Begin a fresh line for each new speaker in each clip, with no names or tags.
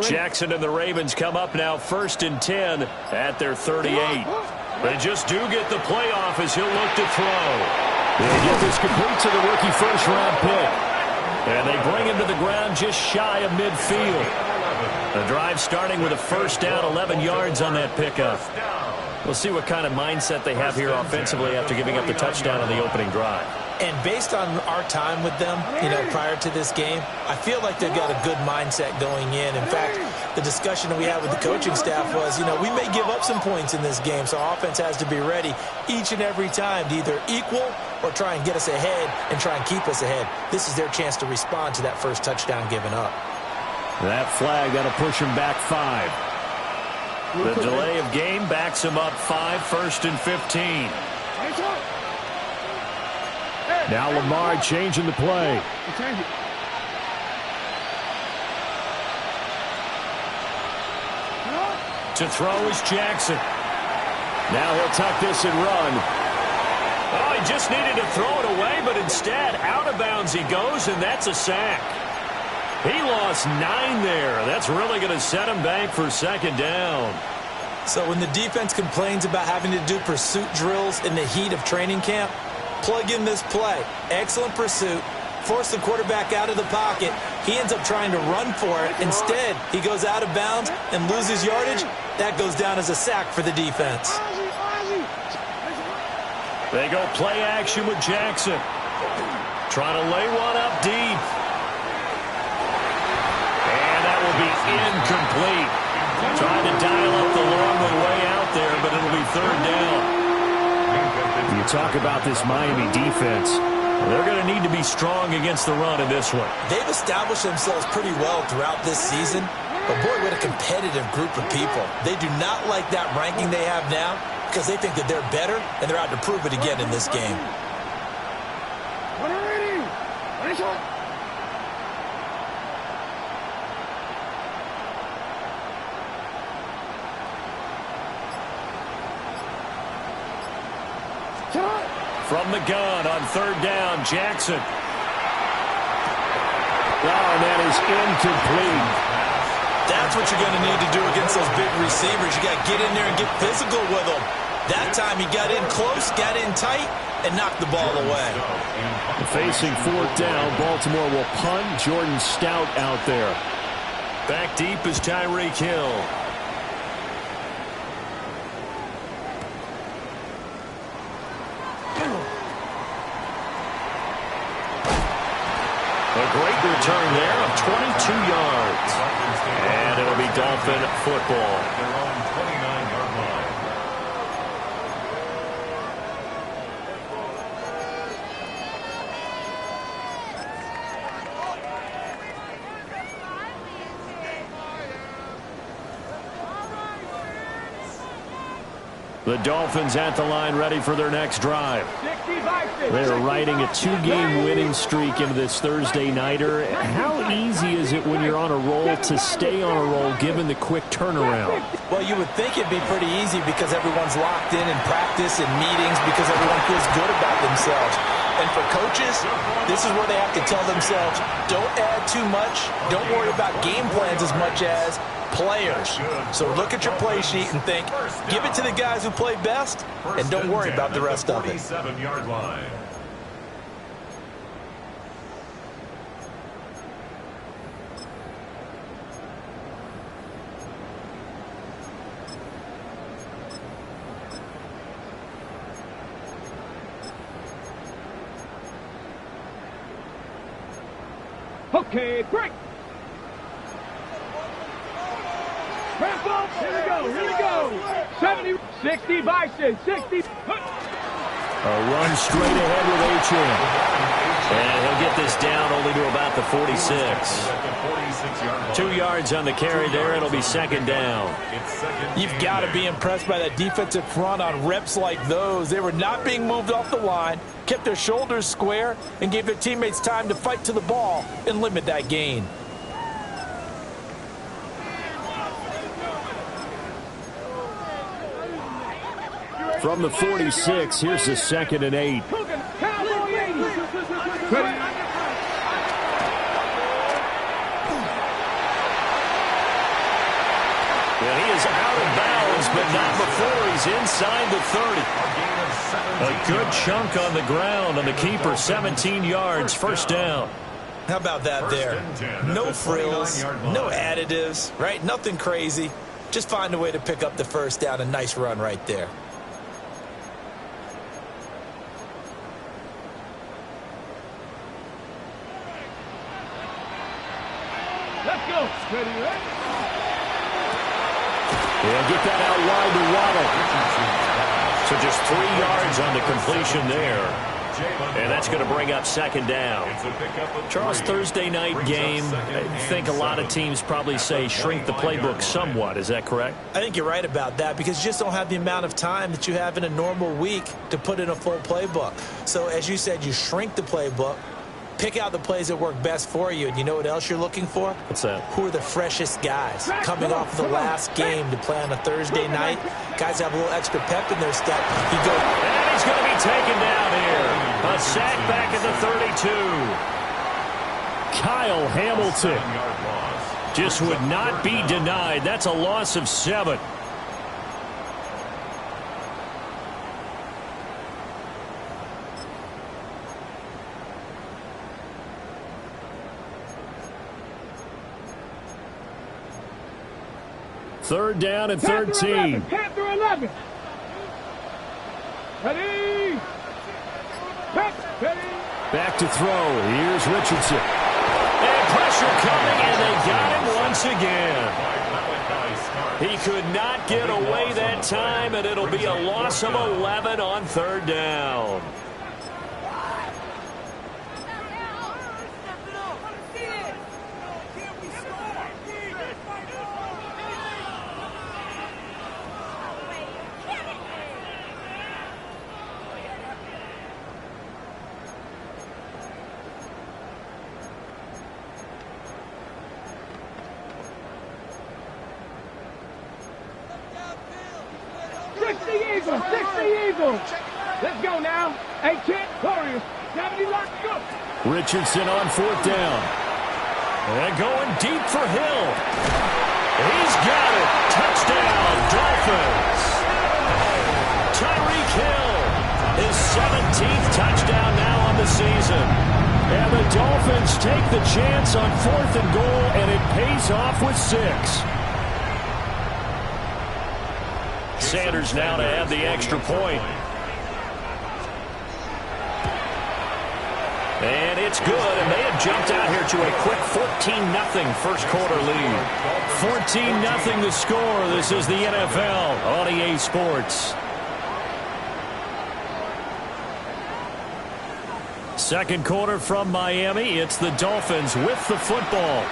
Jackson and the Ravens come up now 1st and 10 at their 38. They just do get the playoff as he'll look to throw.
They get this complete to the rookie first-round pick.
And they bring him to the ground just shy of midfield. The drive starting with a first down, 11 yards on that pickup. We'll see what kind of mindset they have here offensively after giving up the touchdown on the opening drive.
And based on our time with them, prior to this game, I feel like they've got a good mindset going in. In fact, the discussion that we had with the coaching staff was, we may give up some points in this game, so our offense has to be ready each and every time to either equal or try and get us ahead and try and keep us ahead. This is their chance to respond to that first touchdown given up.
That flag, that'll push him back 5.
The delay of game backs him up 5, 1st and 15.
Now Lamar changing the play.
To throw is Jackson.
Now he'll tuck this and run.
Oh, he just needed to throw it away, but instead, out of bounds he goes, and that's a sack. He lost 9 there. That's really going to set him back for 2nd down.
So when the defense complains about having to do pursuit drills in the heat of training camp, plug in this play. Excellent pursuit. Force the quarterback out of the pocket. He ends up trying to run for it. Instead, he goes out of bounds and loses yardage. That goes down as a sack for the defense.
They go play action with Jackson. Trying to lay one up deep. And that will be incomplete. Trying to dial up the long way out there, but it'll be 3rd down.
You talk about this Miami defense.
They're going to need to be strong against the run in this one.
They've established themselves pretty well throughout this season. But boy, what a competitive group of people. They do not like that ranking they have now because they think that they're better, and they're out to prove it again in this game.
From the gun on 3rd down, Jackson.
Oh, and that is incomplete.
That's what you're going to need to do against those big receivers. You got to get in there and get physical with them. That time he got in close, got in tight, and knocked the ball away.
Facing 4th down, Baltimore will punt. Jordan Stout out there.
Back deep is Tyreek Hill. A great return there of 22 yards. And it'll be Dolphin football. Their own 29-yard line. The Dolphins at the line ready for their next drive.
They're riding a 2-game winning streak into this Thursday nighter. How easy is it when you're on a roll to stay on a roll given the quick turnaround?
Well, you would think it'd be pretty easy because everyone's locked in practice and meetings because everyone feels good about themselves. And for coaches, this is where they have to tell themselves, don't add too much, don't worry about game plans as much as players. So look at your play sheet and think, give it to the guys who play best, and don't worry about the rest of it.
47-yard line.
Okay, break. Here we go. 70, 60, Bison, 60.
A run straight ahead with Achane. And he'll get this down only to about the 46. 2 yards on the carry there. It'll be 2nd down.
You've got to be impressed by that defensive front on reps like those. They were not being moved off the line, kept their shoulders square, and gave their teammates time to fight to the ball and limit that gain.
From the 46, here's the 2nd and 8.
not before he's inside the 30. A good chunk on the ground on the keeper, 17 yards, first down.
How about that there? No frills, no additives, right? Nothing crazy. Just find a way to pick up the first down. A nice run right there.
Let's go. Ready, ready?
They'll get that out wide to Waddle.
So just 3 yards on the completion there. And that's going to bring up second down. Charles, Thursday night game, I think a lot of teams probably say shrink the playbook somewhat. Is that correct?
I think you're right about that because you just don't have the amount of time that you have in a normal week to put in a full playbook. So as you said, you shrink the playbook, pick out the plays that work best for you, and you know what else you're looking for?
What's that?
Who are the freshest guys coming off the last game to play on a Thursday night? Guys have a little extra pep in their step.
And he's going to be taken down here. A sack back at the 32.
Kyle Hamilton
Just would not be denied. That's a loss of 7.
Third down and 13.
10 through 11. Ready? Ready?
Back to throw. Here's Richardson.
And pressure coming, and they got him once again. He could not get away that time, and it'll be a loss of 11 on third down.
Let's go now. 8-10, Warriors. 70 lock, go.
Richardson on fourth down.
And going deep for Hill. He's got it. Touchdown, Dolphins. Tyreek Hill, his 17th touchdown now on the season.
And the Dolphins take the chance on 4th and goal, and it pays off with 6.
Sanders now to add the extra point. And it's good, and they have jumped out here to a quick 14-0 first quarter lead. 14-0 the score. This is the NFL on EA Sports. Second quarter from Miami. It's the Dolphins with the football,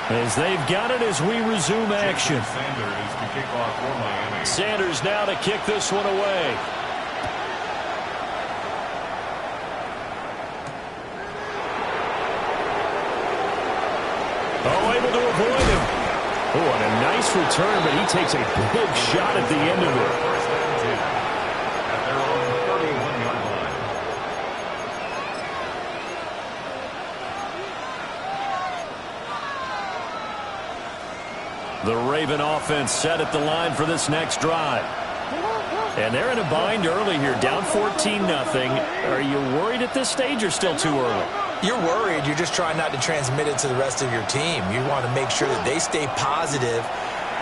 as they've got it as we resume action. Sanders now to kick this one away. Oh, able to avoid him. Oh, and a nice return, but he takes a big shot at the end of it. The Raven offense set at the line for this next drive. And they're in a bind early here, down 14-0. Are you worried at this stage or still too early?
You're worried. You're just trying not to transmit it to the rest of your team. You want to make sure that they stay positive.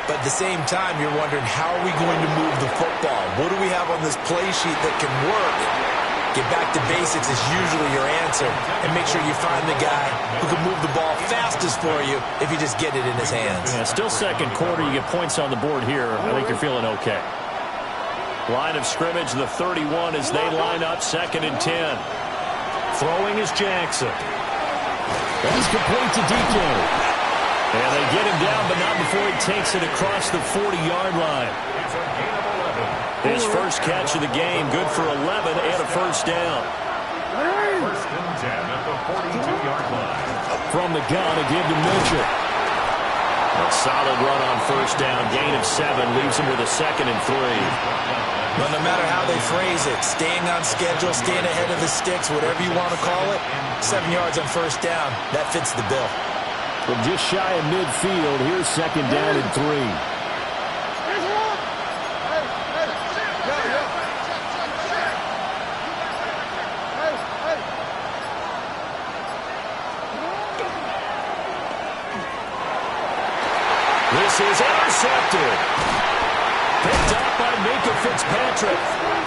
But at the same time, you're wondering, how are we going to move the football? What do we have on this play sheet that can work? Get back to basics is usually your answer. And make sure you find the guy who can move the ball fastest for you if you just get it in his hands.
Yeah, still second quarter. You get points on the board here. I think you're feeling okay. Line of scrimmage, the 31 as they line up, 2nd and 10. Throwing is Jackson.
That's complete to DK.
And they get him down, but not before he takes it across the 40-yard line. His first catch of the game, good for 11 and a first down.
1st and 10 at the 42-yard line.
From the gun, a give to Mitchell.
A solid run on first down, gain of 7, leaves him with a 2nd and 3.
But no matter how they phrase it, staying on schedule, staying ahead of the sticks, whatever you want to call it, 7 yards on first down, that fits the bill.
From just shy of midfield, here's 2nd down and 3.
This is intercepted. Picked up by Minka Fitzpatrick.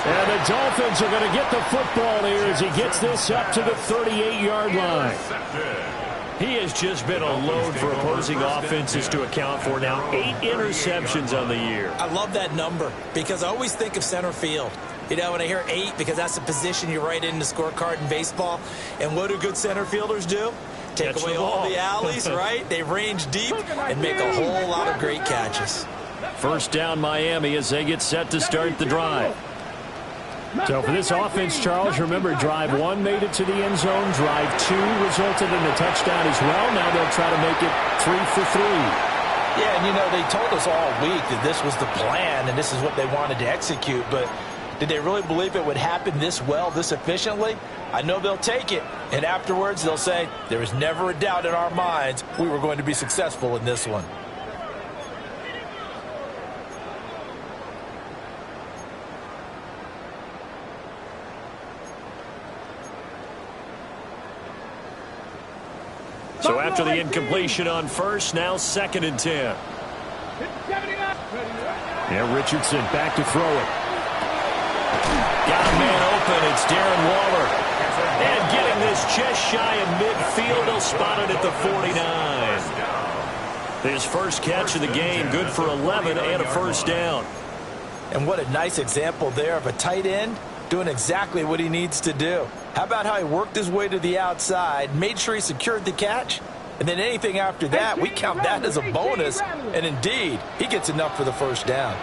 And the Dolphins are going to get the football here as he gets this up to the 38-yard line.
He has just been a load for opposing offenses to account for now. 8 interceptions on the year.
I love that number because I always think of center field. You know, when I hear 8, because that's the position you write in the scorecard in baseball. And what do good center fielders do? Take
Catch
away
the
all
ball.
the alleys, right? They range deep and make a whole lot of great catches.
First down Miami as they get set to start the drive.
So for this offense, Charles, remember, drive 1 made it to the end zone. Drive 2 resulted in a touchdown as well. Now they'll try to make it 3 for 3.
Yeah, and you know, they told us all week that this was the plan and this is what they wanted to execute, but did they really believe it would happen this well, this efficiently? I know they'll take it, and afterwards they'll say, there was never a doubt in our minds we were going to be successful in this one.
So after the incompletion on first, now 2nd and 10.
Yeah, Richardson back to throw it.
Got a man open. It's Darren Waller. And getting this just shy of midfield. He'll spot it at the 49. His first catch of the game. Good for 11 and a first down.
And what a nice example there of a tight end doing exactly what he needs to do. How about how he worked his way to the outside, made sure he secured the catch, and then anything after that, we count that as a bonus. And indeed, he gets enough for the first down.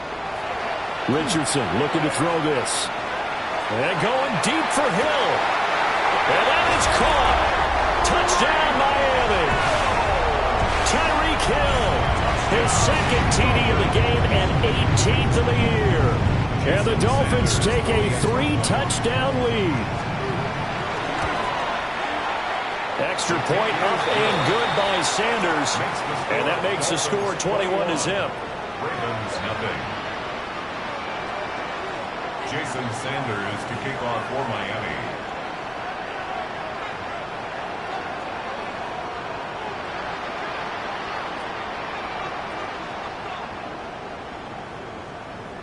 Richardson looking to throw this.
And going deep for Hill. And that is caught. Touchdown, Miami. Tyreek Hill. His 2nd TD of the game and 18th of the year. And the Dolphins take a 3-touchdown lead. Extra point up and good by Sanders. And that makes the score 21-0.
Ravens nothing. Jason Sanders to kick off for Miami.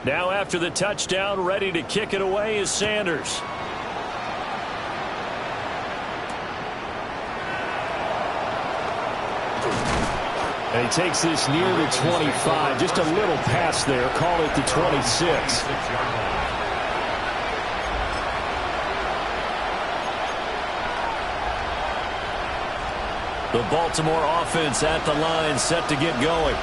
Now after the touchdown, ready to kick it away is Sanders.
And he takes this near the 25. Just a little pass there. Call it the 26.
The Baltimore offense at the line, set to get going.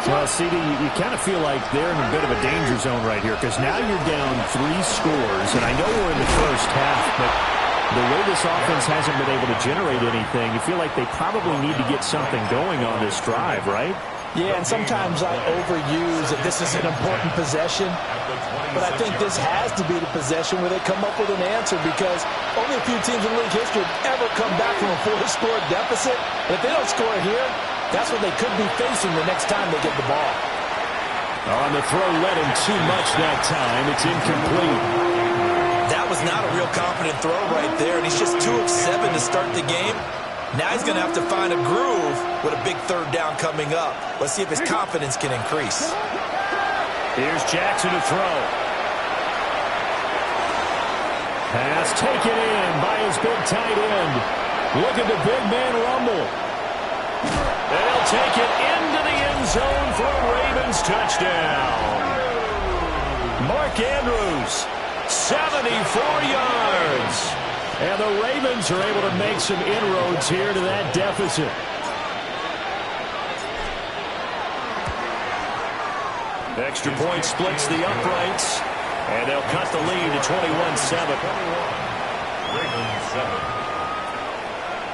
Well, CD, you kind of feel like they're in a bit of a danger zone right here because now you're down 3 scores, and I know we're in the first half, but the way this offense hasn't been able to generate anything, you feel like they probably need to get something going on this drive, right?
Yeah, and sometimes I overuse that this is an important possession, but I think this has to be the possession where they come up with an answer because only a few teams in league history have ever come back from a 4-score deficit. And if they don't score here, that's what they could be facing the next time they get the ball.
On the throw, led him too much that time. It's incomplete.
That was not a real confident throw right there, and he's just 2 of 7 to start the game. Now he's going to have to find a groove with a big 3rd down coming up. Let's see if his confidence can increase.
Here's Jackson to throw.
Pass taken in by his big tight end. Look at the big man rumble.
They'll take it into the end zone for a Ravens touchdown. Mark Andrews, 74 yards.
And the Ravens are able to make some inroads here to that deficit.
Extra point splits the uprights, and they'll cut the lead to 21-7.
Ravens 7.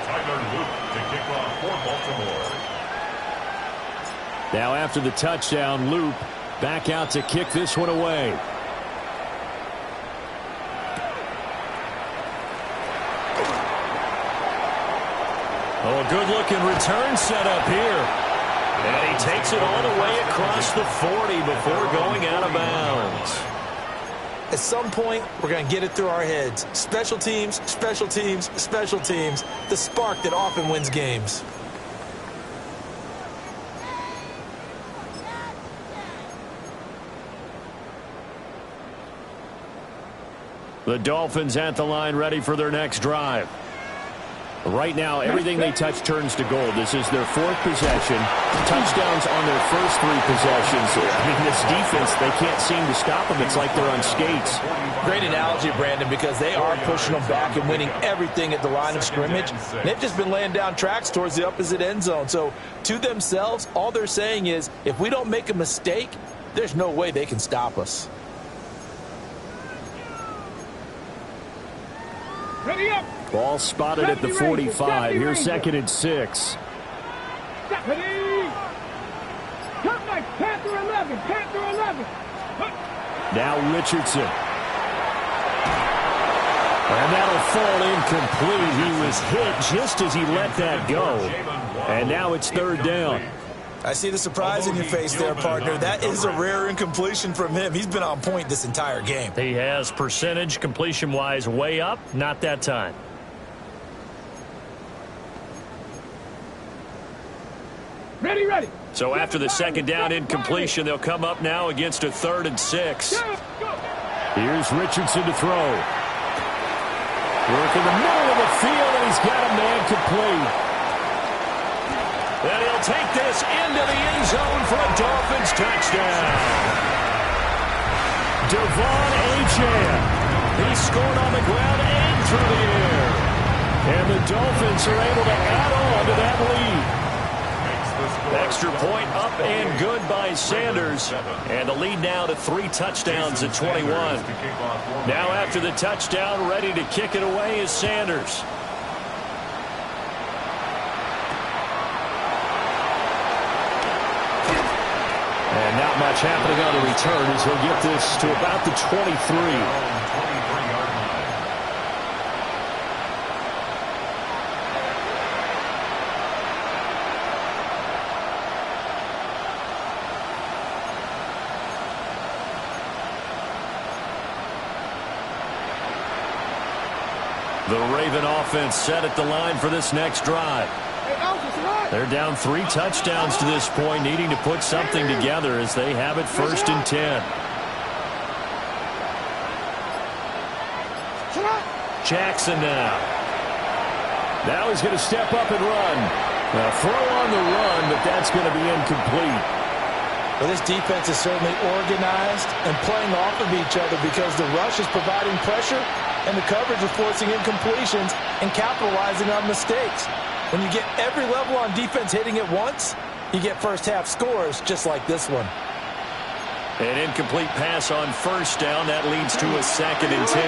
Tyler Luke to kick off for Baltimore.
Now after the touchdown, Loop back out to kick this one away.
Oh, a good-looking return set up here. And he takes it all the way across the 40 before going out of bounds.
At some point, we're going to get it through our heads. Special teams, special teams, special teams. The spark that often wins games.
The Dolphins at the line ready for their next drive.
Right now, everything they touch turns to gold. This is their 4th possession. Touchdowns on their first 3 possessions. I mean, this defense, they can't seem to stop them. It's like they're on skates.
Great analogy, Brandon, because they are pushing them back and winning everything at the line of scrimmage. They've just been laying down tracks towards the opposite end zone. So, to themselves, all they're saying is, if we don't make a mistake, there's no way they can stop us.
Ready up.
Ball spotted at the 45. Here's 2nd and 6.
Ready. Come back. Panther 11. Panther 11.
Now Richardson.
And that'll fall incomplete. He was hit just as he let that go. And now it's 3rd down.
I see the surprise in your face there, partner. That is a rare incompletion from him. He's been on point this entire game.
He has percentage completion-wise way up. Not that time.
Ready, ready.
So after the 2nd down incompletion, they'll come up now against a 3rd and 6.
Here's Richardson to throw. Work in the middle of the field, and he's got a man complete.
And he'll take this into the end zone for a Dolphins touchdown. Devon Achane. He scored on the ground and through the air. And the Dolphins are able to add on to that lead. Extra point up and good by Sanders. And the lead now to 3 touchdowns at 21. Now after the touchdown, ready to kick it away is Sanders.
And not much happening on the return as he'll get this to about the 23.
The Raven offense set at the line for this next drive. They're down 3 touchdowns to this point, needing to put something together as they have it 1st and 10. Jackson now.
Now he's going to step up and run. A throw on the run, but that's going to be incomplete.
Well, this defense is certainly organized and playing off of each other because the rush is providing pressure and the coverage is forcing incompletions and capitalizing on mistakes. When you get every level on defense hitting at once, you get first-half scores just like this one.
An incomplete pass on 1st down. That leads to a 2nd and 10.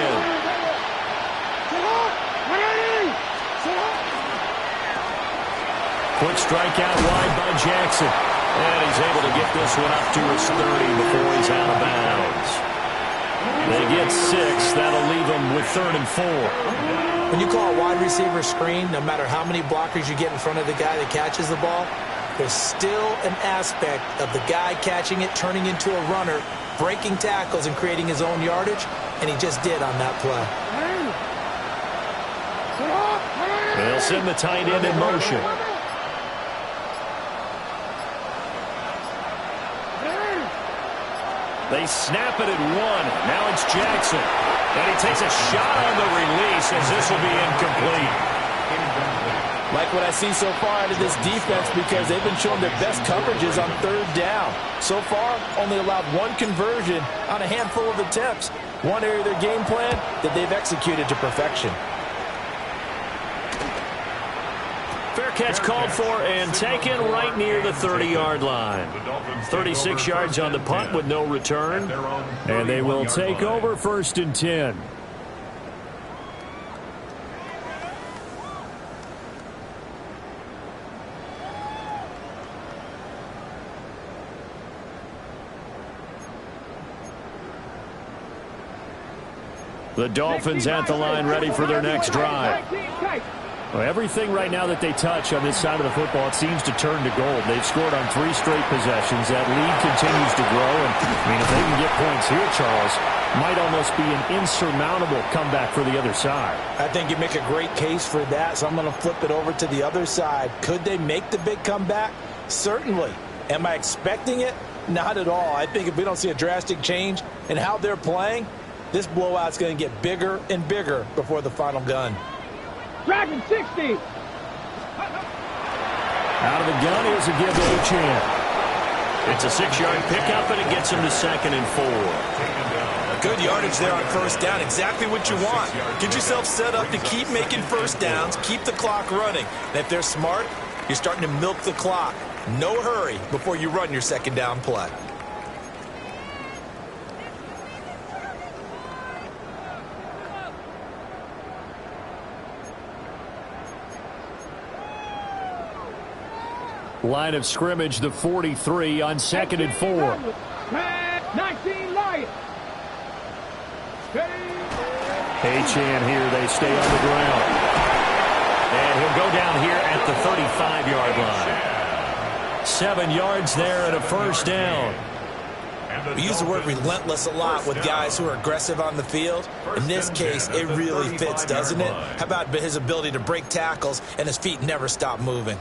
Quick strike out wide by Jackson. And he's able to get this one up to his 30 before he's out of bounds. They get 6. That'll leave them with 3rd and 4.
When you call a wide receiver screen, no matter how many blockers you get in front of the guy that catches the ball, there's still an aspect of the guy catching it, turning into a runner, breaking tackles and creating his own yardage, and he just did on that play.
They'll send the tight end in motion. They snap it at 1. Now it's Jackson. And he takes a shot on the release as this will be incomplete.
Like what I see so far out of this defense because they've been showing their best coverages on 3rd down. So far, only allowed 1 conversion on a handful of attempts. One area of their game plan that they've executed to perfection.
Fair catch called for and taken right near the 30-yard line. 36 yards on the punt with no return.
And they will take over 1st and 10.
The Dolphins at the line ready for their next drive.
Well, everything right now that they touch on this side of the football, it seems to turn to gold. They've scored on 3 straight possessions. That lead continues to grow. And, I mean, if they can get points here, Charles, might almost be an insurmountable comeback for the other side.
I think you make a great case for that, so I'm going to flip it over to the other side. Could they make the big comeback? Certainly. Am I expecting it? Not at all. I think if we don't see a drastic change in how they're playing, This blowout's going to get bigger and bigger before the final gun.
Dragon 60.
Out of the gun, here's a give to Achane.
It's a 6-yard pickup, and it gets him to 2nd and 4.
Good yardage there on first down. Exactly what you want. Get yourself set up to keep making first downs, keep the clock running. And if they're smart, you're starting to milk the clock. No hurry before you run your second down play.
Line of scrimmage, the 43 on 2nd and 4.
19 Lions.
Achane here, they stay on the ground.
And he'll go down here at the 35-yard line. 7 yards there and a first down.
We use the word relentless a lot with guys who are aggressive on the field. In this case, it really fits, doesn't it? How about his ability to break tackles and his feet never stop moving?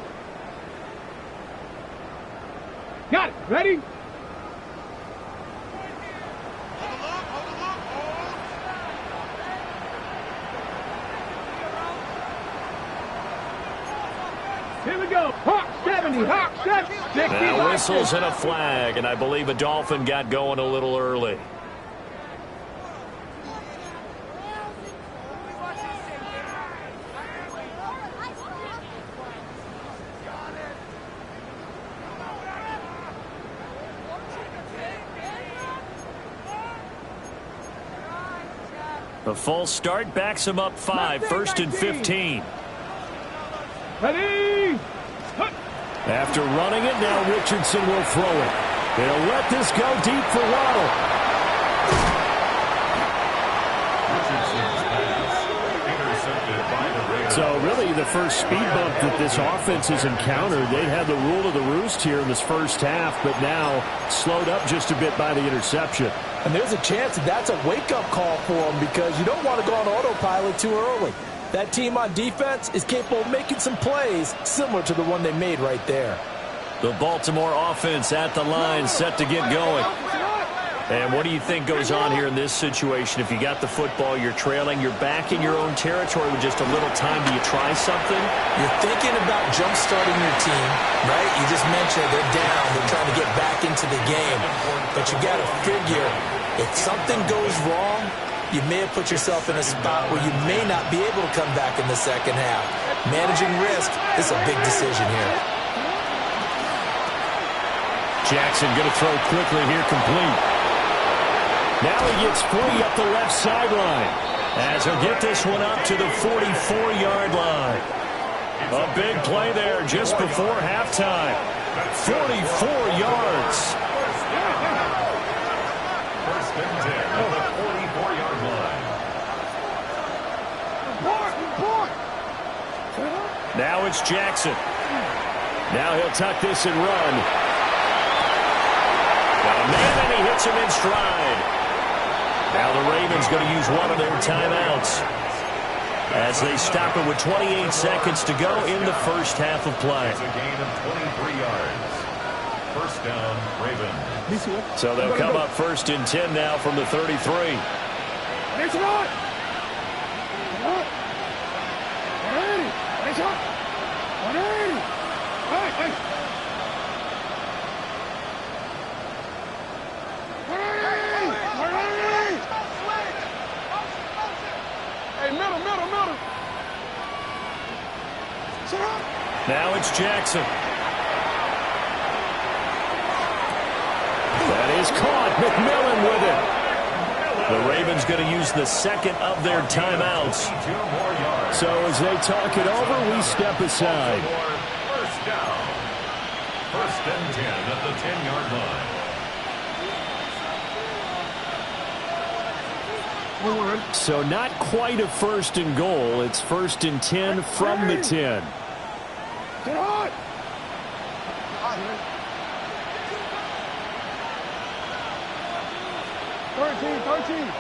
Got it. Ready? Here we go. Hawk 70. Hawk 70.
Now whistles and a flag, and I believe a Dolphin got going a little early. The false start backs him up 5, 1st and 15.
Ready?
After running it, now Richardson will throw it. They'll let this go deep for Waddle. So really the first speed bump that this offense has encountered, they had the rule of the roost here in this first half, but now slowed up just a bit by the interception.
And there's a chance that that's a wake-up call for them because you don't want to go on autopilot too early. That team on defense is capable of making some plays similar to the one they made right there.
The Baltimore offense at the line, set to get going. And what do you think goes on here in this situation? If you got the football, you're trailing, you're back in your own territory with just a little time. Do you try something?
You're thinking about jump-starting your team, right? You just mentioned they're down. They're trying to get back into the game. But you got to figure, if something goes wrong, you may have put yourself in a spot where you may not be able to come back in the second half. Managing risk is a big decision here.
Jackson going to throw quickly here, complete.
Now he gets free up the left sideline.
As he'll get this one up to the 44-yard line. A big play there just before halftime. 44 yards.
First and 10 at the 44-yard line.
Now it's Jackson. Now he'll tuck this and run. Got a man, and he hits him in stride. Now the Ravens going to use one of their timeouts as they stop it with 28 seconds to go in the first half of play.
It's a gain of 23 yards. First down, Ravens.
So they'll come up 1st and 10 now from the 33.
It's on. It's on.
Now it's Jackson. That is caught. McMillan with it. The Ravens going to use the second of their timeouts.
So as they talk it over, we step aside.
First down. First and 10 at the 10-yard line.
So not quite a 1st and goal. It's 1st and 10 from the 10.
Get on. 13.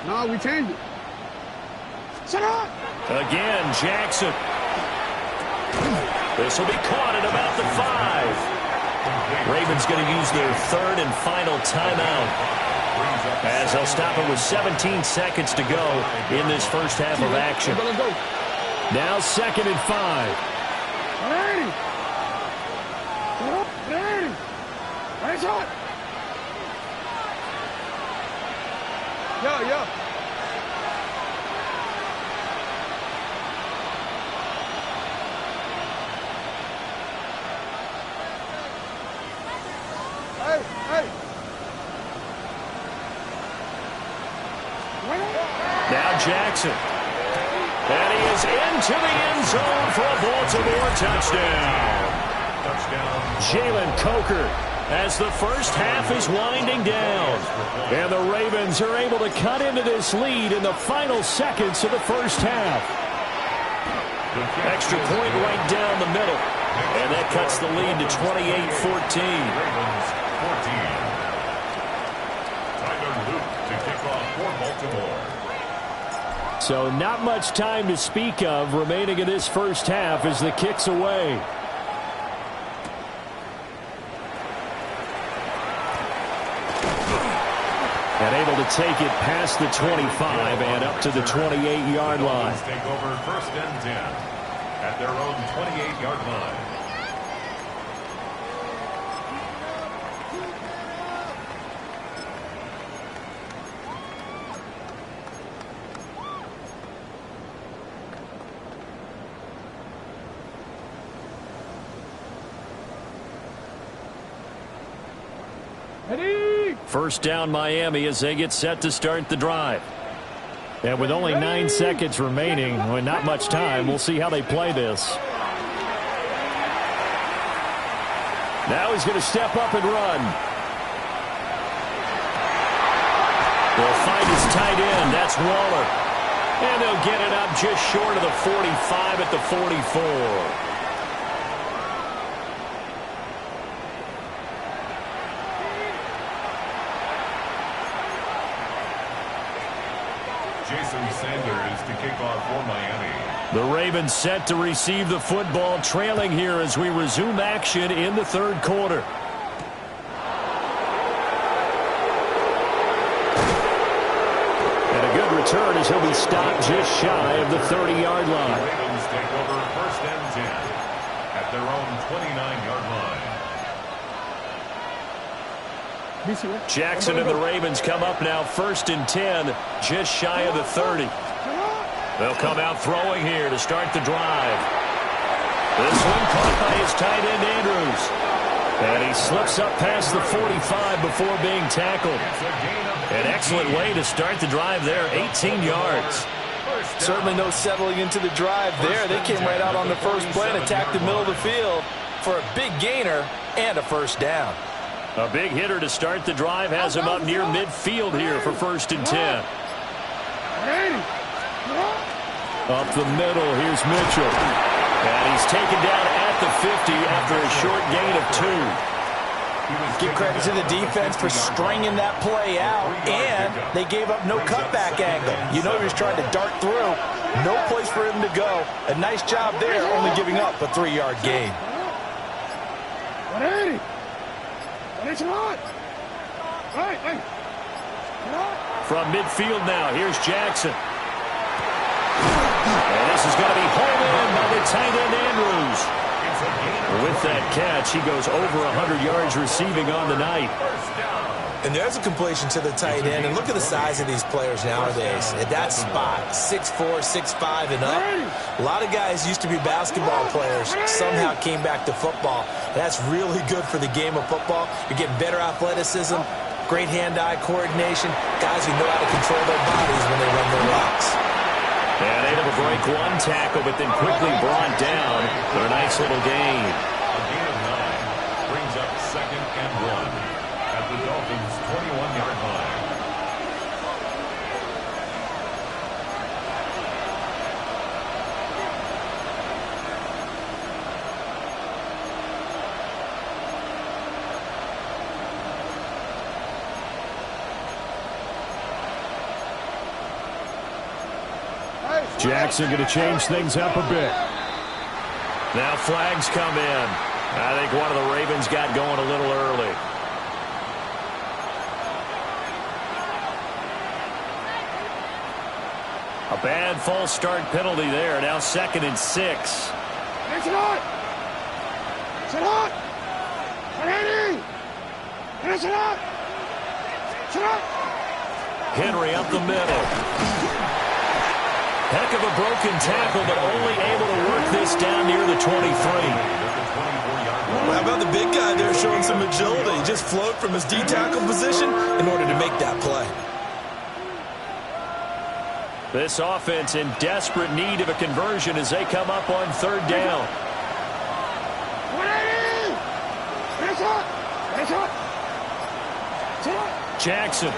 No, we changed it. Shut up.
Again, Jackson. This will be caught at about the 5. Ravens going to use their third and final timeout, as they'll stop it with 17 seconds to go in this first half of action.
Now 2nd and 5.
Yo. Hey.
Now Jackson. And he is into the end zone for a Baltimore touchdown. Jalen Coker, as the first half is winding down. And the Ravens are able to cut into this lead in the final seconds of the first half. Extra point right down the middle. And that cuts the lead to 28-14.
Tyler Luke to kick off for Baltimore.
So not much time to speak of remaining in this first half as the kick's away. And able to take it past the 25 and up to the 28-yard line.
Take over 1st and 10 at their own 28-yard line.
First down Miami as they get set to start the drive.
And with only 9 seconds remaining, and not much time, we'll see how they play this. Now he's going to step up and run.
They'll find his tight end. That's Waller. And they'll get it up just short of the 45 at the 44.
Jason Sanders to kick off for Miami.
The Ravens set to receive the football, trailing here as we resume action in the third quarter. And a good return as he'll be stopped just shy of the 30-yard line.
The Ravens take over 1st and 10 at their own 29-yard line.
Jackson and the Ravens come up now 1st and 10, just shy of the 30. They'll come out throwing here to start the drive. This one caught by his tight end Andrews. And he slips up past the 45 before being tackled. An excellent way to start the drive there, 18 yards.
Certainly no settling into the drive there. They came right out on the first play and attacked the middle of the field for a big gainer and a first down.
A big hitter to start the drive has him up near midfield here for 1st and 10.
Up the middle, here's Mitchell.
And he's taken down at the 50 after a short gain of 2.
Give credit to the defense for stringing that play out, and they gave up no cutback angle. You know he was trying to dart through. No place for him to go. A nice job there, only giving up a 3-yard gain.
From midfield now, here's Jackson. And this is going to be hauled in by the tight end Andrews. With that catch, he goes over 100 yards receiving on the night.
And there's a completion to the tight end. And look at the size of these players nowadays. At that spot, 6'4", 6'5", and up. A lot of guys used to be basketball players, somehow came back to football. That's really good for the game of football. You're getting better athleticism, great hand-eye coordination, guys who know how to control their bodies when they run their routes.
And able to break one tackle, but then quickly brought down for a nice little gain.
A gain of 9 brings up 2nd and 1 at the Dolphins' 21-yard line.
Jackson going to change things up a bit.
Now flags come in. I think one of the Ravens got going a little early. A bad false start penalty there. Now 2nd and 6.
It's hot! It's hot! It's hot! It's hot!
Henry up the middle. Heck of a broken tackle, but only able to work this down near the 23.
How about the big guy there showing some agility? He just float from his D-tackle position in order to make that play.
This offense in desperate need of a conversion as they come up on 3rd down. Jackson.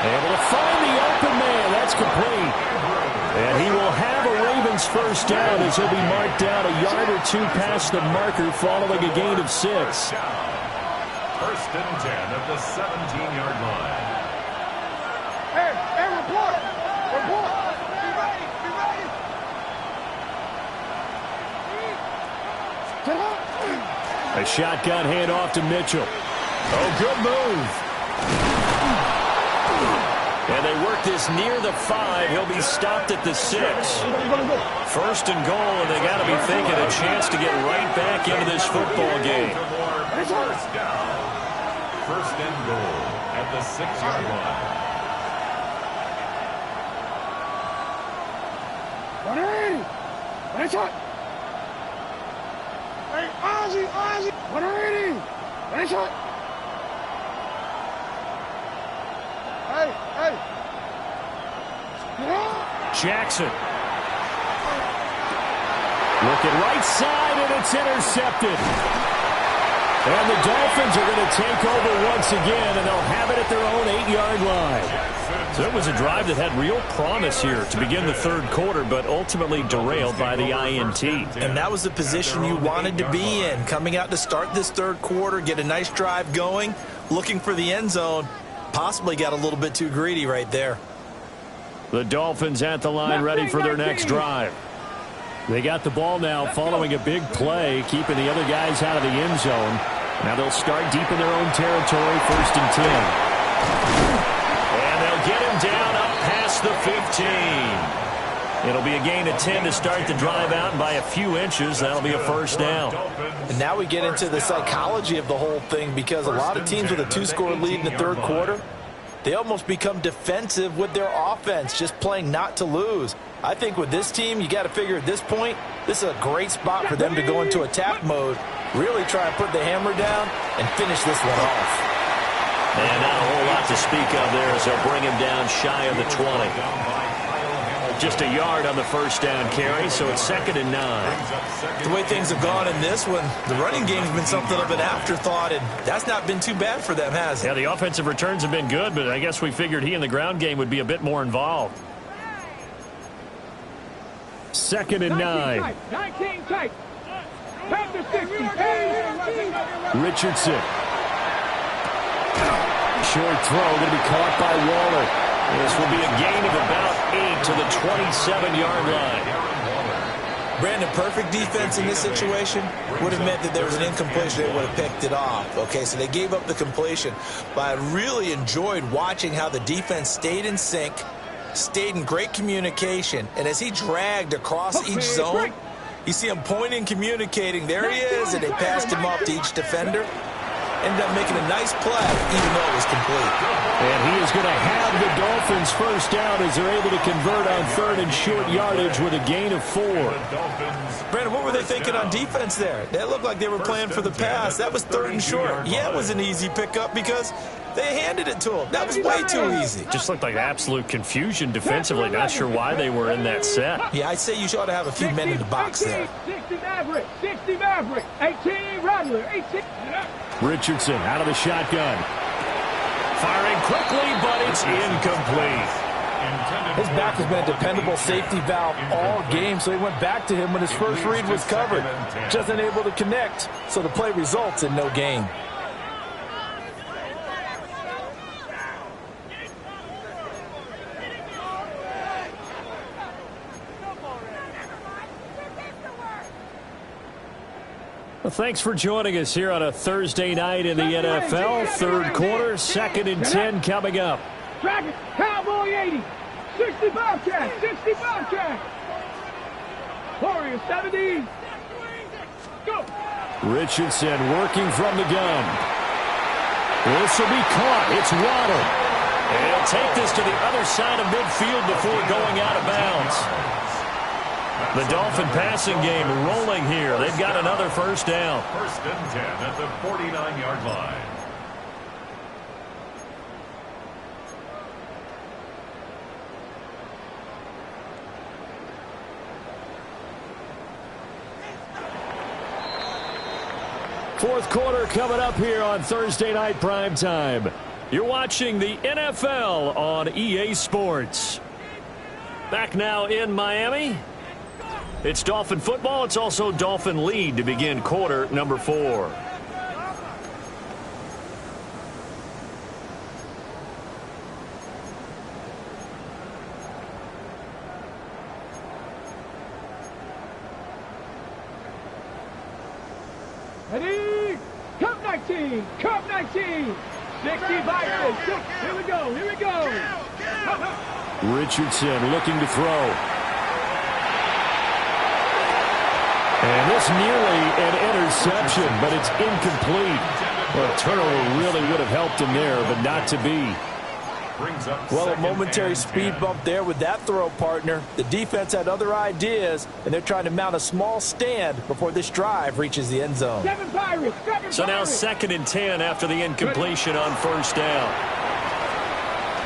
Able to find the open man. That's complete. And he will have a Ravens first down as he'll be marked down a yard or 2 past the marker following a gain of 6.
1st and 10 at the 17-yard line.
Hey, report! Report! Be ready! Be ready!
A shotgun handoff to Mitchell. Oh, good move. And they work this near the 5. He'll be stopped at the 6. 1st and goal, and they got to be thinking a chance to get right back into this football game.
First down. 1st and goal at the 6-yard line.
Hey, Ozzy! What are you? Hey!
Jackson. Looking right side, and it's intercepted. And the Dolphins are going to take over once again, and they'll have it at their own 8-yard line. So it was a drive that had real promise here to begin the 3rd quarter, but ultimately derailed by the INT.
And that was the position you wanted to be in, coming out to start this 3rd quarter, get a nice drive going, looking for the end zone. Possibly got a little bit too greedy right there.
The Dolphins at the line ready for their next drive. They got the ball now following a big play, keeping the other guys out of the end zone. Now they'll start deep in their own territory, 1st and 10. And they'll get him down up past the 15. It'll be a gain of 10 to start the drive out, and by a few inches, that'll be a first down.
And now we get into the psychology of the whole thing, because a lot of teams with a 2-score lead in the 3rd quarter, they almost become defensive with their offense, just playing not to lose. I think with this team, you got to figure at this point, this is a great spot for them to go into attack mode, really try and put the hammer down and finish this one off.
And not a whole lot to speak of there as they'll bring him down shy of the 20. Just a yard on the first down carry, so it's 2nd and 9.
The way things have gone in this one, the running game's been something of an afterthought, and that's not been too bad for them, has it?
Yeah, the offensive returns have been good, but I guess we figured he in the ground game would be a bit more involved. 2nd and 9.
19 tight. Back to 60.
Richardson. Short throw going to be caught by Waller. This will be a gain of about 8 to the 27-yard line.
Brandon, perfect defense in this situation would have meant that there was an incompletion. They would have picked it off. Okay, so they gave up the completion. But I really enjoyed watching how the defense stayed in sync, stayed in great communication, and as he dragged across each zone, you see him pointing, communicating. There he is, and they passed him off to each defender. Ended up making a nice play, even though it was complete.
And he is going to have the Dolphins first down as they're able to convert on 3rd and short yardage with a gain of 4.
Brandon, what were they thinking on defense there? That looked like they were playing for the pass. That was 3rd and short. Yeah, it was an easy pickup because they handed it to him. That was way too easy.
Just looked like absolute confusion defensively. Not sure why they were in that set.
Yeah, I'd say you ought to have a few men in the box there.
60 Maverick, 18 Rattler, 18.
Richardson out of the shotgun. Firing quickly, but it's incomplete.
His back has been a dependable safety valve all game, so he went back to him when his first read was covered. Just unable to connect, so the play results in no gain.
Well, thanks for joining us here on a Thursday night in the NFL. Third quarter, 2nd and 10 coming up.
Track it. Cowboy 80. 65 track. 65 track. Warriors 70. Go.
Richardson working from the gun. This will be caught. It's Waddle. And he'll take this to the other side of midfield before going out of bounds. The Dolphin passing game rolling here. They've got another first down.
1st and 10 at the 49-yard line.
Fourth quarter coming up here on Thursday Night Primetime. You're watching the NFL on EA Sports. Back now in Miami. It's Dolphin football. It's also Dolphin lead to begin quarter number 4.
Ready? Cup 19. Cup 19. 65. Here we go. Here we go.
Richardson looking to throw. And this nearly an interception, but it's incomplete. Well, a turnover really would have helped him there, but not to be.
Well, a momentary speed bump there with that throw, partner. The defense had other ideas, and they're trying to mount a small stand before this drive reaches the end zone.
So now 2nd and 10 after the incompletion on first down.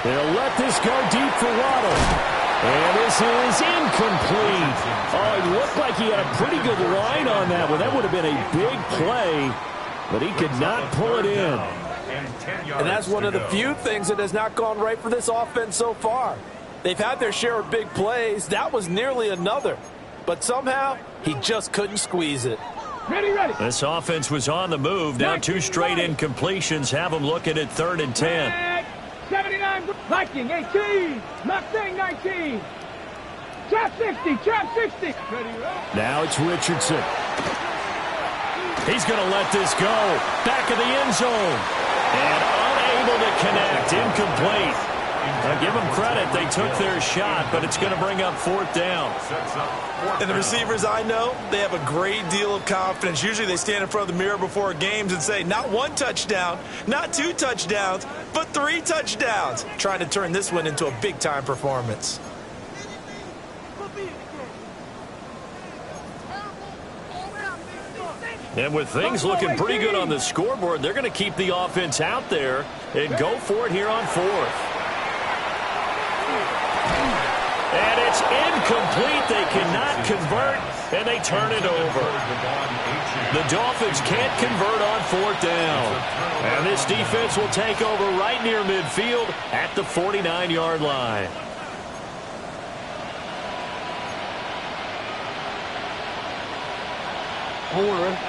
They'll let this go deep for Waddle. And this is incomplete. Oh, it looked like he had a pretty good line on that one. That would have been a big play, but he could not pull it in.
And that's one of the few things that has not gone right for this offense so far. They've had their share of big plays. That was nearly another. But somehow, he just couldn't squeeze it.
Ready.
This offense was on the move. Now 2 straight incompletions have them looking at 3rd and 10.
79. Viking 18. Mustang 19. Trap 60. Trap 60.
Now it's Richardson. He's going to let this go. Back of the end zone. And unable to connect. Incomplete. Now give them credit. They took their shot, but it's going to bring up 4th down.
And the receivers I know, they have a great deal of confidence. Usually they stand in front of the mirror before games and say, not 1 touchdown, not 2 touchdowns, but 3 touchdowns. Trying to turn this one into a big-time performance.
And with things looking pretty good on the scoreboard, they're going to keep the offense out there and go for it here on 4th. And it's incomplete. They cannot convert, and they turn it over. The Dolphins can't convert on 4th down. And this defense will take over right near midfield at the 49-yard line.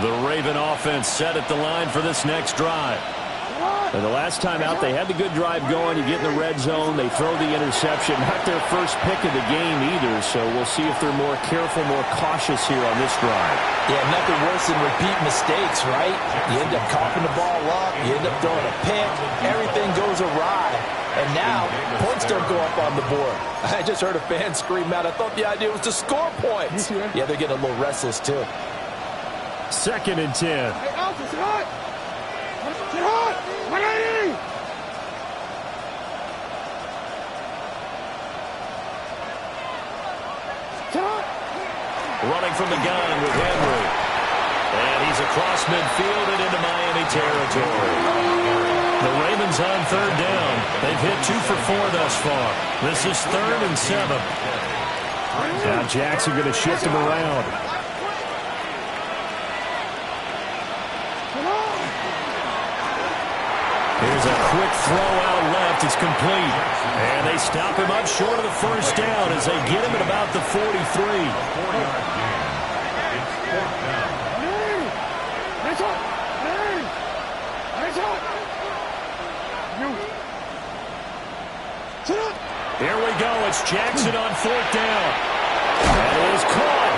The Raven offense set at the line for this next drive. And the last time out, they had the good drive going. You get in the red zone, they throw the interception. Not their first pick of the game either, so we'll see if they're more careful, more cautious here on this drive.
Yeah, nothing worse than repeat mistakes, right? You end up coughing the ball up, you end up throwing a pick, everything goes awry. And now, points don't go up on the board. I just heard a fan scream out, I thought the idea was to score points. Yeah, they're getting a little restless, too.
2nd and 10.
Hey, Alpha, sit hot. Sit hot. 180. Sit hot.
Running from the gun with Henry. And he's across midfield and into Miami territory. The Ravens on 3rd down. They've hit 2 for 4 thus far. This is 3rd and 7. Now Jackson going to shift him around. Here's a quick throw out left. It's complete. And they stop him up short of the first down as they get him at about the 43. Here we go. It's Jackson on 4th down. That is caught.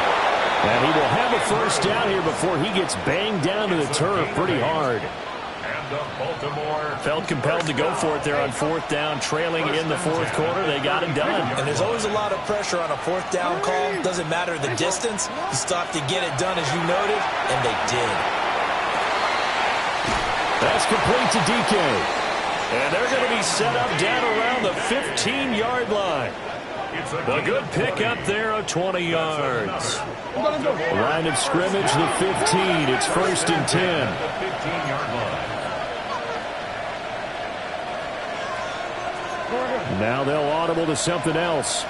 And he will have a first down here before he gets banged down to the turf pretty hard.
Felt compelled to go for it there on fourth down, trailing in the fourth quarter. They got it done.
And there's always a lot of pressure on a fourth down call. Doesn't matter the distance. You still have to get it done, as you noted, and they did.
That's complete to DK.
And they're going to be set up down around the 15-yard line. A good pickup there of 20 yards.
Line of scrimmage, the 15. It's first and 10. Now they'll audible to something else.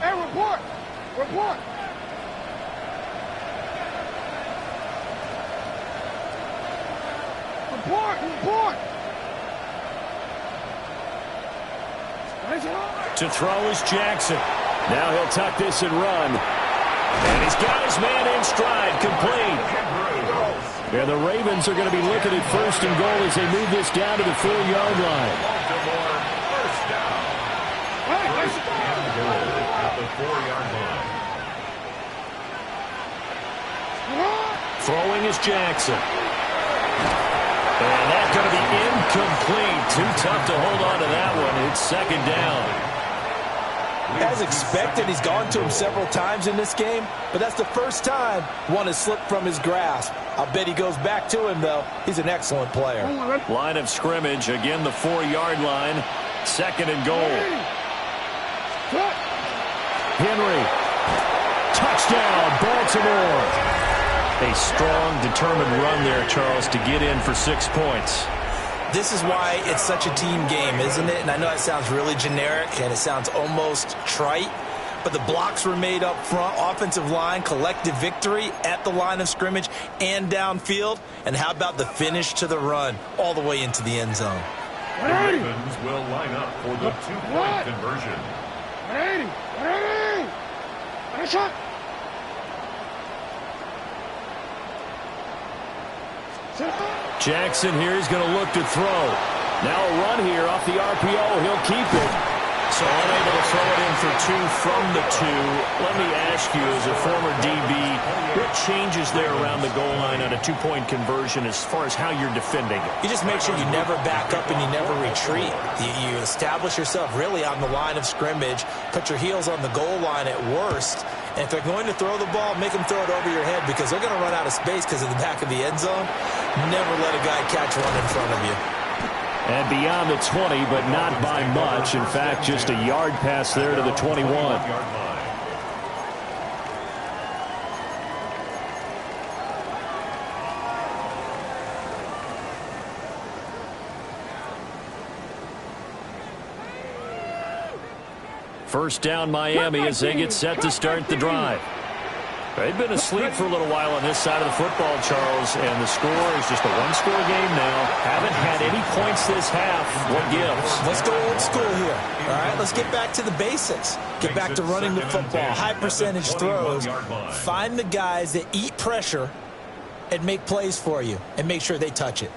Hey, report! Report! Report!
To throw is Jackson.
Now he'll tuck this and run.
And he's got his man in stride, complete.
And the Ravens are going to be looking at first and goal as they move this down to the 4-yard line.
Throwing is Jackson. And that's going to be incomplete. Too tough to hold on to that one. It's second down.
As expected, he's gone to him several times in this game, but that's the first time one has slipped from his grasp. I bet he goes back to him, though. He's an excellent player.
Line of scrimmage, again the 4-yard line. Second and goal.
Henry. Touchdown, Baltimore.
A strong, determined run there, Charles, to get in for 6 points.
This is why it's such a team game, isn't it? And I know it sounds really generic and it sounds almost trite, but the blocks were made up front, offensive line, collective victory at the line of scrimmage and downfield. And how about the finish to the run all the way into the end zone?
The Ravens will line up for the 2-point conversion.
Jackson here is going to look to throw.
Now a run here off the RPO. He'll keep it.
So unable to throw it in for 2 from the 2. Let me ask you, as a former DB, what changes there around the goal line on a 2-point conversion as far as how you're defending it?
You just make sure you never back up and you never retreat. You establish yourself really on the line of scrimmage, put your heels on the goal line at worst, and if they're going to throw the ball, make them throw it over your head because they're going to run out of space because of the back of the end zone. Never let a guy catch one in front of you.
And beyond the 20, but not by much. In fact, just a yard pass there to the 21.
First down Miami as they get set to start the drive. They've been asleep for a little while on this side of the football, Charles, and the score is just a one-score game now. Haven't had any points this half. What gives?
Let's go old school here. All right, let's get back to the basics. Get back to running the football, high percentage throws. Find the guys that eat pressure and make plays for you and make sure they touch it.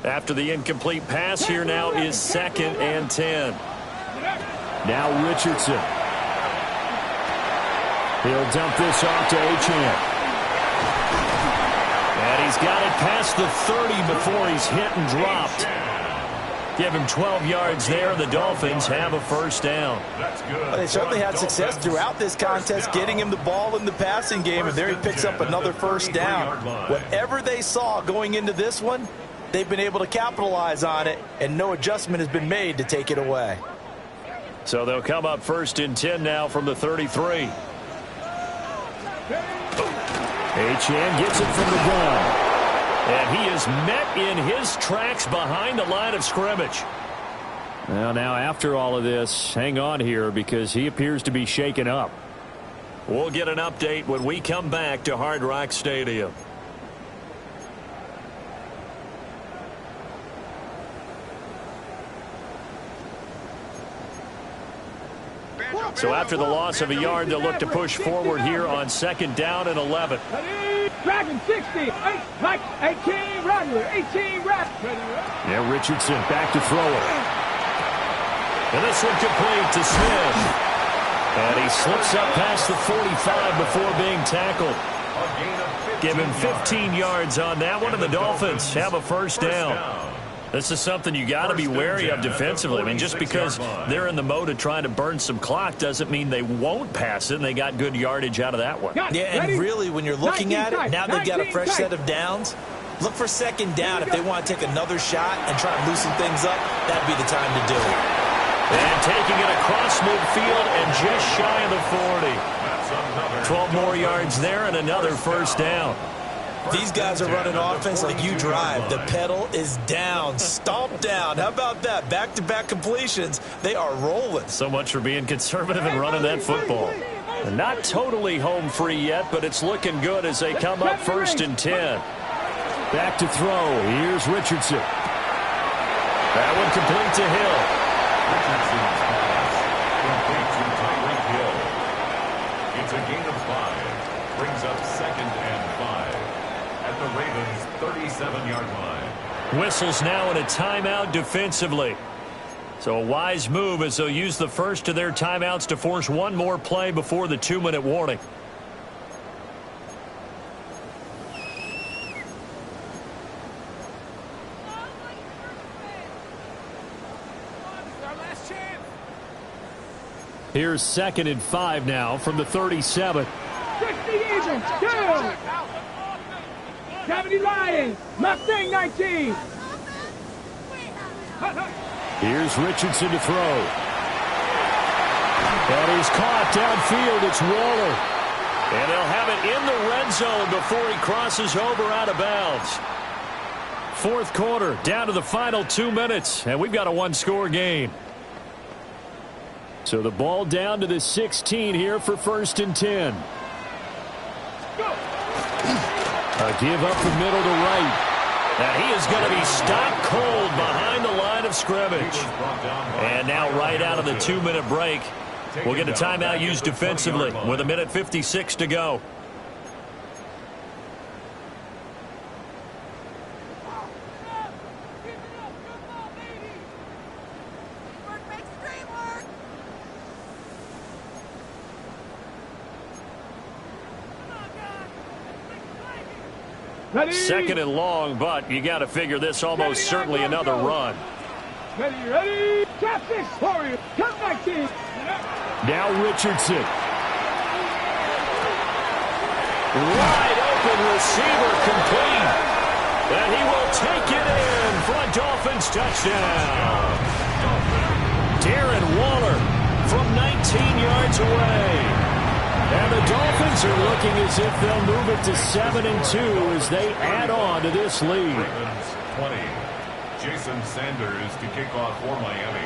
After the incomplete pass, here now is second and 10.
Now Richardson. He'll dump this off to Achane.
And he's got it past the 30 before he's hit and dropped. Give him 12 yards there. The Dolphins have a first down.
Well, they certainly had success throughout this contest, getting him the ball in the passing game, and there he picks up another first down. Whatever they saw going into this one, they've been able to capitalize on it, and no adjustment has been made to take it away.
So they'll come up first and 10 now from the 33.
Achane gets it from the gun.
And he is met in his tracks behind the line of scrimmage.
Well, now after all of this, hang on here because he appears to be shaken up.
We'll get an update when we come back to Hard Rock Stadium. So after the loss of a yard, they'll look to push forward here on second down and 11.
Dragon 60. Like 18 Rattler. 18 Rattler.
Yeah, Richardson back to throw it.
And this one complete to Smith. And he slips up past the 45 before being tackled. Give him 15 yards on that one, and the Dolphins have a first down. This is something you got to be wary of defensively. I mean, just because they're in the mode of trying to burn some clock doesn't mean they won't pass it, and they got good yardage out of that one.
Yeah, and really, when you're looking at it, now they've got a fresh set of downs. Look for second down. If they want to take another shot and try to loosen things up, that'd be the time to do it.
And taking it across midfield and just shy of the 40. 12 more yards there and another first down.
These guys are running offense like you drive. The pedal is down. Stomp down. How about that? Back-to-back completions. They are rolling.
So much for being conservative and running that football. They're not totally home free yet, but it's looking good as they come up 1st and 10.
Back to throw. Here's Richardson.
That one complete to Hill.
Richardson's pass complete to Tyreek Hill. It's a gain of 5. Brings up 2nd and 5 at the Ravens' 37-yard line.
Whistles now in a timeout defensively. So a wise move as they'll use the first of their timeouts to force one more play before the 2-minute warning.
Here's 2nd and 5 now from the 37.
60 Eagles. Go. 70 Lions. Mustang 19.
Here's Richardson to throw. And he's caught downfield. It's Waller.
And they'll have it in the red zone before he crosses over out of bounds. 4th quarter, down to the final 2 minutes, and we've got a one-score game.
So the ball down to the 16 here for 1st and 10. A give up the middle to right.
And he is going to be stopped cold behind the line of scrimmage. And now right out of the 2-minute break, we'll get a timeout used defensively with 1:56 to go.
Ready.
2nd and long, but you got to figure this almost certainly another run.
Ready. Cap 6. Warriors. Cap 19.
Now Richardson.
Wide open receiver complete. And he will take it in for a Dolphins touchdown. Darren Waller from 19 yards away. And the Dolphins are looking as if they'll move it to 7-2 as they add on to this lead.
Ravens 20. Jason Sanders to kick off for Miami.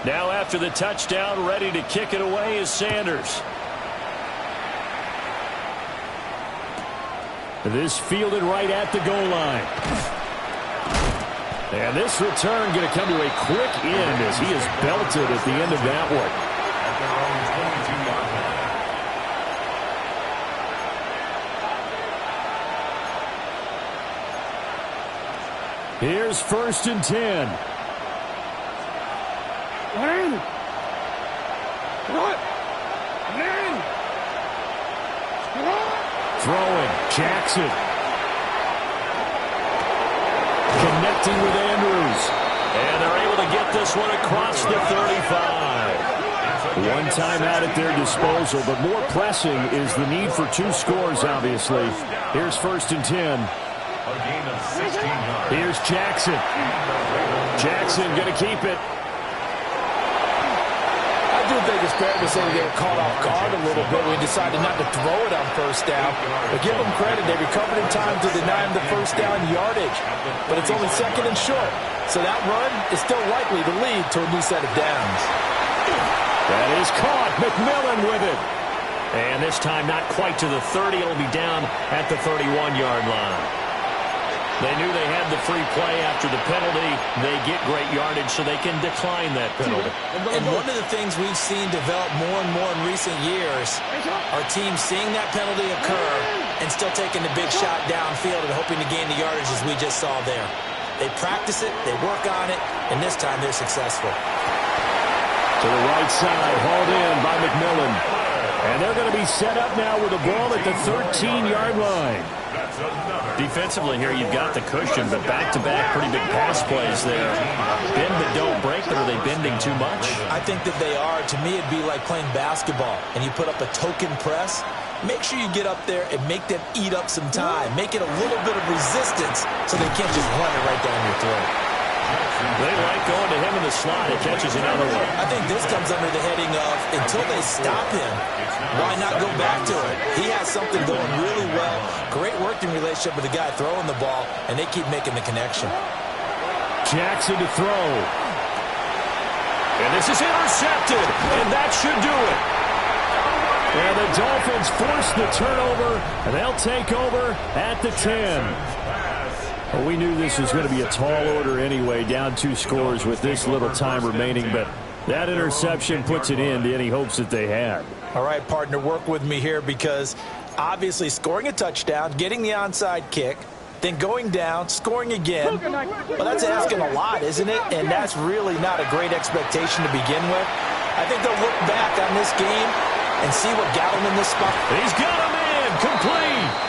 Now after the touchdown, ready to kick it away is Sanders.
This fielded right at the goal line. And this return going to come to a quick end as he is belted at the end of that one.
At their own 22-yard line.
Here's 1st and 10. Throwing. Jackson. Connecting with Andrews.
And they're able to get this one across the 35.
One timeout at their disposal, but more pressing is the need for 2 scores, obviously. Here's 1st and 10.
A gain of 16 yards.
Here's Jackson. Jackson going to keep it.
I do think it's fair to say they were caught off guard a little bit when we decided not to throw it on 1st down. But give them credit. They recovered in time to deny him the 1st down yardage. But it's only 2nd and short. So that run is still likely to lead to a new set of downs.
That is caught. McMillan with it.
And this time not quite to the 30. It'll be down at the 31-yard line. They knew they had the free play after the penalty. They get great yardage so they can decline that penalty.
And one of the things we've seen develop more and more in recent years are teams seeing that penalty occur and still taking the big shot downfield and hoping to gain the yardage as we just saw there. They practice it, they work on it, and this time they're successful.
To the right side, hauled in by McMillan. And they're going to be set up now with the ball at the 13-yard line.
Defensively here, you've got the cushion, but back-to-back pretty big pass plays there. Bend but don't break, but are they bending too much?
I think that they are. To me, it'd be like playing basketball, and you put up a token press. Make sure you get up there and make them eat up some time. Make it a little bit of resistance so they can't just run it right down your throat.
They like going to him in the slot. He catches another one.
I think this comes under the heading of until they stop him, why not go back to it? He has something going really well. Great working relationship with the guy throwing the ball, and they keep making the connection.
Jackson to throw.
And this is intercepted, and that should do it.
And the Dolphins force the turnover, and they'll take over at the 10. Well, we knew this was going to be a tall order anyway, down 2 scores with this little time remaining, but that interception puts an end to any hopes that they had.
All right, partner, work with me here because obviously scoring a touchdown, getting the onside kick, then going down, scoring again. Well, that's asking a lot, isn't it? And that's really not a great expectation to begin with. I think they'll look back on this game and see what got him in this spot.
He's got him in, complete.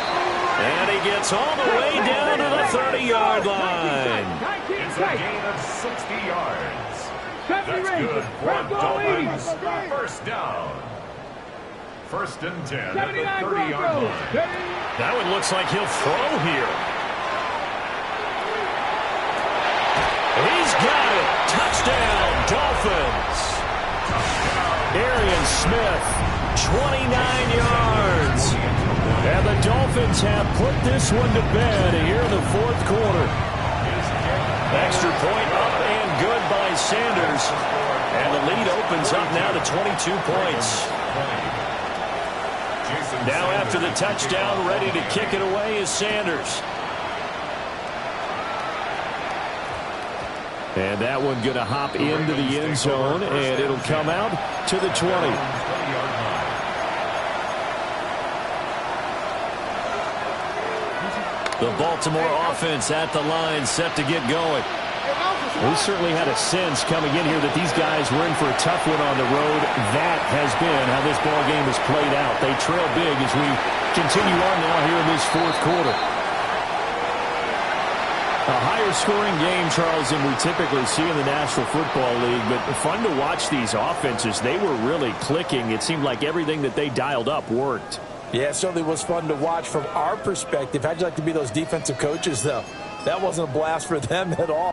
And he gets all the way down to the 30-yard line.
It's a gain of 60 yards. That's good for Dolphins. First down. First and 10 at the 30-yard line.
That one looks like he'll throw here. He's got it. Touchdown, Dolphins. Arian Smith, 29 yards.
And the Dolphins have put this one to bed here in the 4th quarter.
Extra point up and good by Sanders. And the lead opens up now to 22 points. Now after the touchdown, ready to kick it away is Sanders.
And that one going to hop into the end zone, and it'll come out to the 20.
The Baltimore offense at the line, set to get going.
We certainly had a sense coming in here that these guys were in for a tough one on the road. That has been how this ball game has played out. They trail big as we continue on now here in this 4th quarter. A higher scoring game, Charles, than we typically see in the National Football League, but fun to watch these offenses. They were really clicking. It seemed like everything that they dialed up worked.
Yeah, it certainly was fun to watch from our perspective. How'd you like to be those defensive coaches, though? That wasn't a blast for them at all.